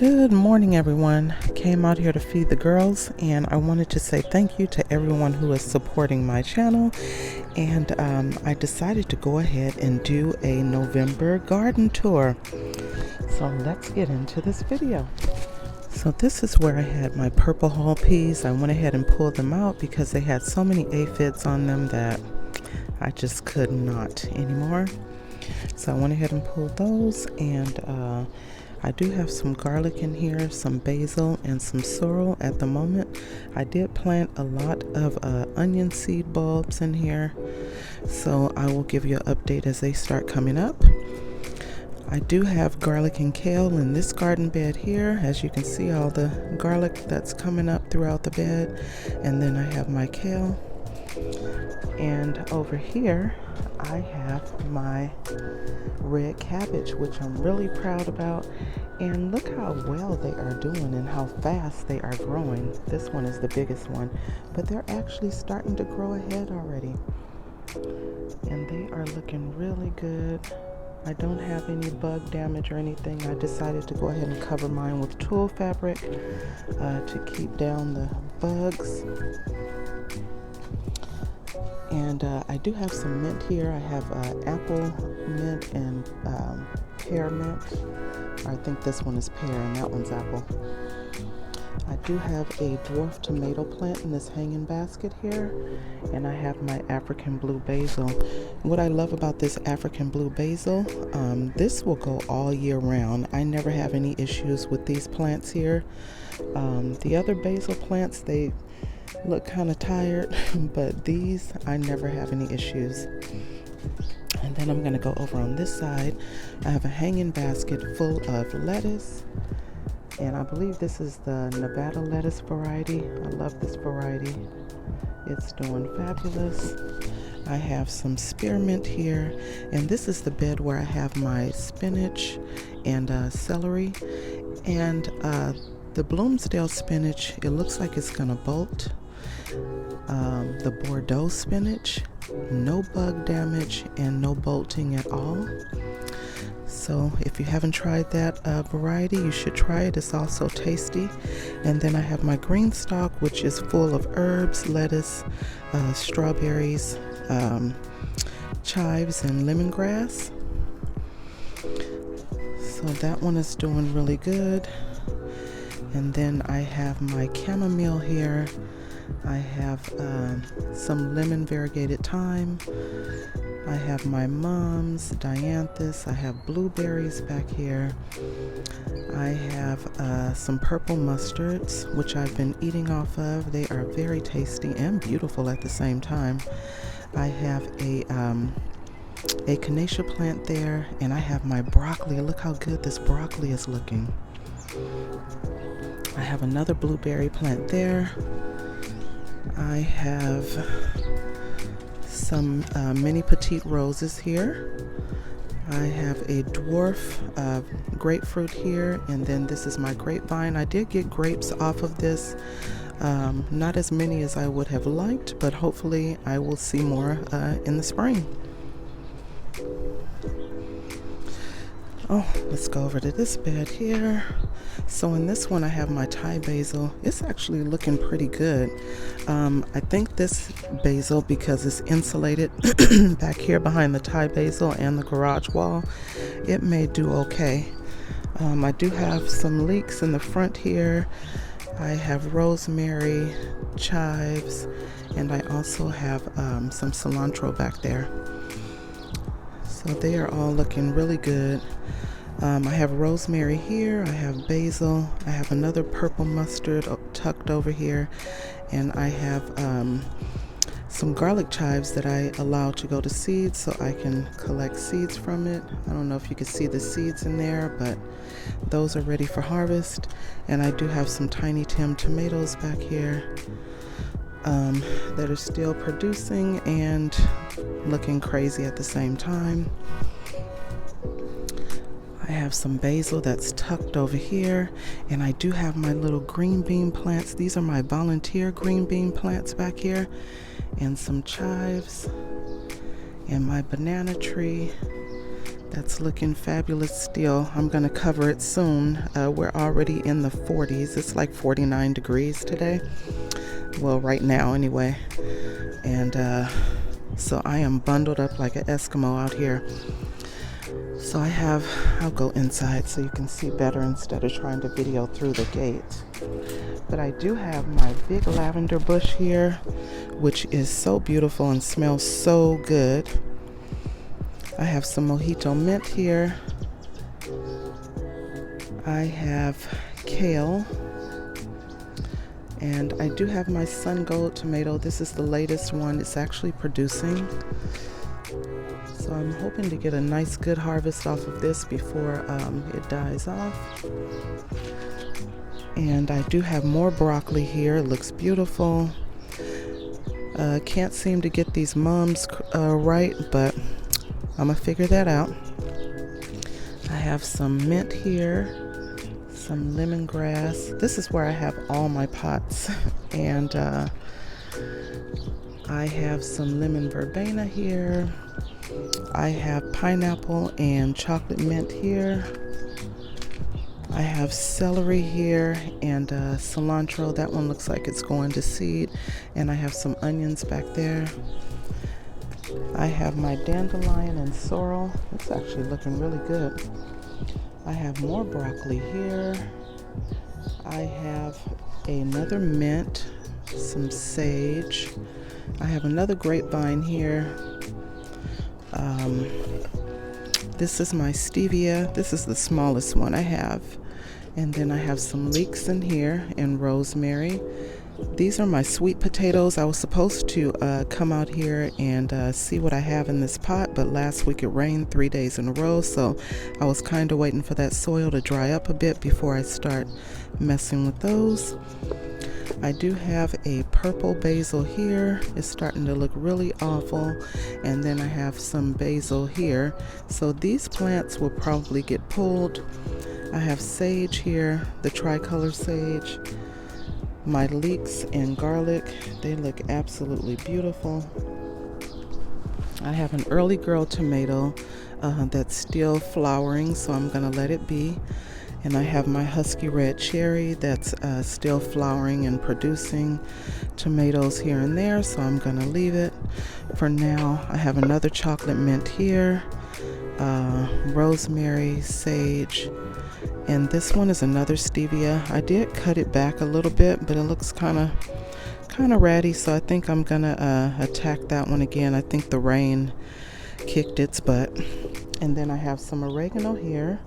Good morning, everyone. Came out here to feed the girls, and I wanted to say thank you to everyone who is supporting my channel. And I decided to go ahead and do a November garden tour. So let's get into this video. So this is where I had my purple hull peas. I went ahead and pulled them out because they had so many aphids on them that I just could not anymore. So I went ahead and pulled those, and I do have some garlic in here, some basil, and some sorrel at the moment. I did plant a lot of onion seed bulbs in here, so I will give you an update as they start coming up. I do have garlic and kale in this garden bed here. As you can see, all the garlic that's coming up throughout the bed. And then I have my kale. And over here, I have my red cabbage, which I'm really proud about. And look how well they are doing and how fast they are growing. This one is the biggest one, but they're actually starting to grow ahead already. And they are looking really good. I don't have any bug damage or anything. I decided to go ahead and cover mine with tulle fabric to keep down the bugs. And I do have some mint here. I have apple mint and pear mint. I think this one is pear and that one's apple. I do have a dwarf tomato plant in this hanging basket here, and I have my African blue basil. What I love about this African blue basil, this will go all year round. I never have any issues with these plants here. The other basil plants, they look kind of tired, but these I never have any issues. And then I'm going to go over on this side. I have a hanging basket full of lettuce, and I believe this is the Nevada lettuce variety. I love this variety. It's doing fabulous. I have some spearmint here, and this is the bed where I have my spinach and celery. And the Bloomsdale spinach, it looks like it's gonna bolt. The Bordeaux spinach, no bug damage and no bolting at all. So if you haven't tried that variety, you should try it. It's also tasty. And then I have my green stalk, which is full of herbs, lettuce, strawberries, chives, and lemongrass. So that one is doing really good. And then I have my chamomile here. I have some lemon variegated thyme. I have my mums, dianthus. I have blueberries back here. I have some purple mustards, which I've been eating off of. They are very tasty and beautiful at the same time. I have a echinacea plant there, and I have my broccoli. Look how good this broccoli is looking. I have another blueberry plant there. I have some mini petite roses here. I have a dwarf grapefruit here, and then this is my grapevine. I did get grapes off of this, not as many as I would have liked, but hopefully I will see more in the spring. Oh, let's go over to this bed here. So in this one I have my Thai basil. It's actually looking pretty good. I think this basil, because it's insulated back here behind the Thai basil and the garage wall, it may do okay. I do have some leeks in the front here. I have rosemary, chives, and I also have some cilantro back there. So they are all looking really good. I have rosemary here, I have basil, I have another purple mustard tucked over here, and I have some garlic chives that I allow to go to seed so I can collect seeds from it. I don't know if you can see the seeds in there, but those are ready for harvest. And I do have some Tiny Tim tomatoes back here that are still producing and looking crazy at the same time. I have some basil that's tucked over here, and I do have my little green bean plants. These are my volunteer green bean plants back here, and some chives, and my banana tree, That's looking fabulous still. I'm going to cover it soon. We're already in the 40s. It's like 49 degrees today. Well, right now anyway. And so I am bundled up like an Eskimo out here. So I'll go inside so you can see better instead of trying to video through the gate. But I do have my big lavender bush here, which is so beautiful and smells so good. I have some mojito mint here. I have kale. And I do have my sun gold tomato. This is the latest one. It's actually producing. So I'm hoping to get a nice good harvest off of this before it dies off. And I do have more broccoli here. It looks beautiful. Can't seem to get these mums right, but I'm gonna figure that out. I have some mint here, some lemongrass. This is where I have all my pots. And I have some lemon verbena here. I have pineapple and chocolate mint here. I have celery here and cilantro. That one looks like it's going to seed. And I have some onions back there. I have my dandelion and sorrel. It's actually looking really good. I have more broccoli here. I have another mint, some sage. I have another grapevine here. This is my stevia. This is the smallest one I have. And then I have some leeks in here and rosemary. These are my sweet potatoes. I was supposed to come out here and see what I have in this pot, but last week it rained 3 days in a row, so I was kind of waiting for that soil to dry up a bit before I start messing with those. I do have a purple basil here. It's starting to look really awful. And then I have some basil here. So these plants will probably get pulled. I have sage here, the tricolor sage. My leeks and garlic, they look absolutely beautiful. I have an early girl tomato that's still flowering, so I'm gonna let it be. And I have my husky red cherry that's still flowering and producing tomatoes here and there, so I'm gonna leave it for now. I have another chocolate mint here, rosemary, sage, and this one is another stevia. I did cut it back a little bit, but it looks kind of ratty, so I think I'm gonna attack that one again. I think the rain kicked its butt. And then I have some oregano here.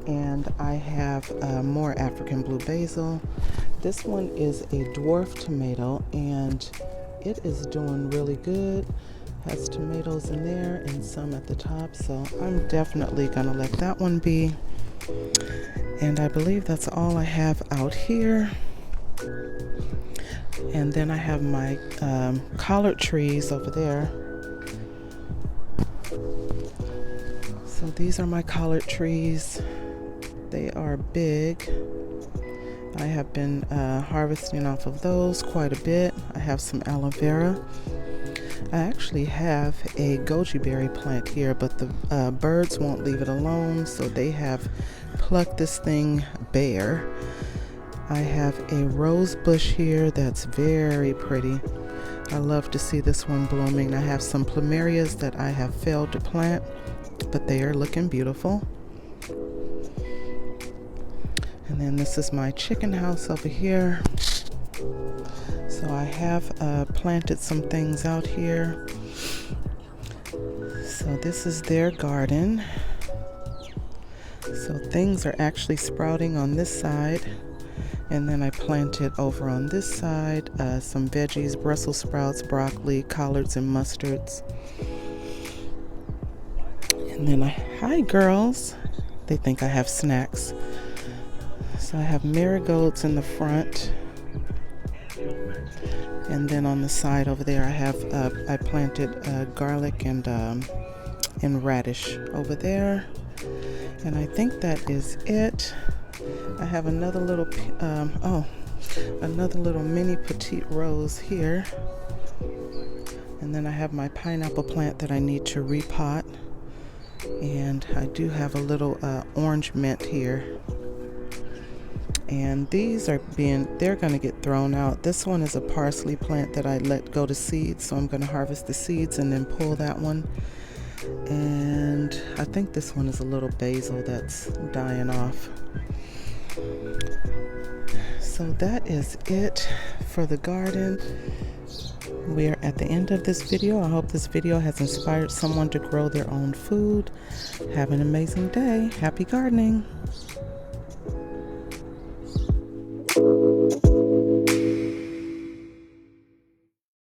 And I have more African blue basil. This one is a dwarf tomato and it is doing really good. Has tomatoes in there and some at the top, so I'm definitely gonna let that one be. And I believe that's all I have out here. And then I have my collard trees over there. So these are my collard trees. They are big. I have been harvesting off of those quite a bit. I have some aloe vera. I actually have a goji berry plant here, but the birds won't leave it alone, so they have plucked this thing bare. I have a rose bush here that's very pretty. I love to see this one blooming. I have some plumerias that I have failed to plant, but they are looking beautiful. And then this is my chicken house over here. So I have planted some things out here. So this is their garden. So things are actually sprouting on this side. And then I planted over on this side some veggies, Brussels sprouts, broccoli, collards, and mustards. And then hi girls. They think I have snacks. So I have marigolds in the front. And then on the side over there I planted garlic and radish over there. And I think that is it. I have another little mini petite rose here. And then I have my pineapple plant that I need to repot. And I do have a little orange mint here. And these are they're going to get thrown out. This one is a parsley plant that I let go to seed, so I'm going to harvest the seeds and then pull that one. And I think this one is a little basil that's dying off. So that is it for the garden. We are at the end of this video. I hope this video has inspired someone to grow their own food. Have an amazing day. Happy gardening.